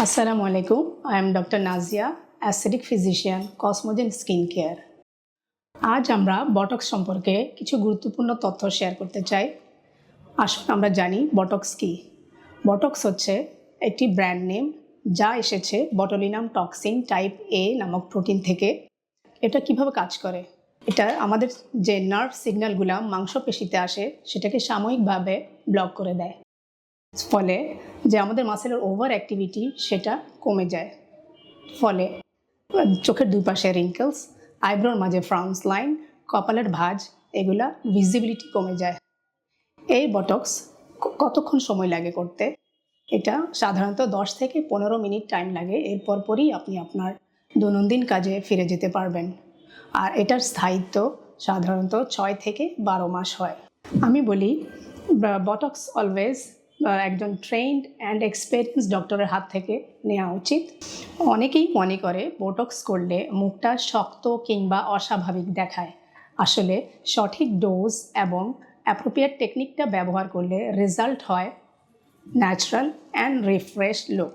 Assalamu alaikum. I am Dr. Nazia, aesthetic physician, Cosmogen Skin Care. আজ আমরা botox সম্পর্কে কিছু গুরুত্বপূর্ণ তথ্য শেয়ার করতে চাই। আসুন আমরা জানি বটক্স কি। বটক্স হচ্ছে একটি ব্র্যান্ড নেম যা এসেছে বটুলিনাম টক্সিন টাইপ এ নামক প্রোটিন থেকে। এটা কিভাবে কাজ করে? এটা আমাদের যে নার্ভ সিগন্যালগুলো মাংসপেশিতে আসে সেটাকে সাময়িকভাবে ব্লক করে দেয়, ফলে যে আমাদের মাসেলের ওভার অ্যাক্টিভিটি সেটা কমে যায়। ফলে চোখের দুই পাশে রিঙ্কেলস, আইব্রোর মাঝে ফ্রাউন্স লাইন, কপালের ভাঁজ এগুলা ভিজিবিলিটি কমে যায়। এই বটক্স কতক্ষণ সময় লাগে করতে? এটা সাধারণত 10 থেকে 15 মিনিট টাইম লাগে। এরপর পরই আপনি আপনার দৈনন্দিন কাজে ফিরে যেতে পারবেন। আর এটার স্থায়িত্ব সাধারণত 6 থেকে 12 মাস হয়। আমি বলি বটক্স অলওয়েজ একজন ট্রেন্ড অ্যান্ড এক্সপেরিয়েন্স ডক্টরের হাত থেকে নেওয়া উচিত। অনেকেই মনে করে বোটক্স করলে মুখটা শক্ত কিংবা অস্বাভাবিক দেখায়। আসলে সঠিক ডোজ এবং অ্যাপ্রোপ্রিয়েট টেকনিকটা ব্যবহার করলে রেজাল্ট হয় ন্যাচারাল অ্যান্ড রিফ্রেশ লুক।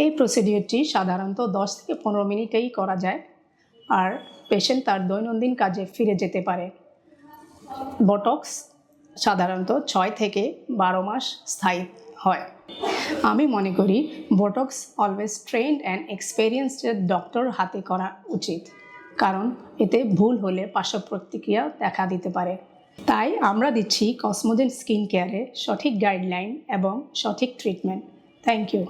এই প্রসিডিউরটি সাধারণত 10 থেকে 15 মিনিটেই করা যায়, আর পেশেন্ট তার দৈনন্দিন কাজে ফিরে যেতে পারে। বটক্স সাধারণত 6 থেকে 12 মাস স্থায়ী হয়। আমি মনে করি botox always trend and experienced doctor হাতে করা উচিত, কারণ এতে ভুল হলে পার্শ্ব প্রতিক্রিয়া দেখা দিতে পারে। তাই আমরা দিচ্ছি কসমোজেন স্কিন কেয়ারে সঠিক গাইডলাইন এবং সঠিক ট্রিটমেন্ট। Thank you.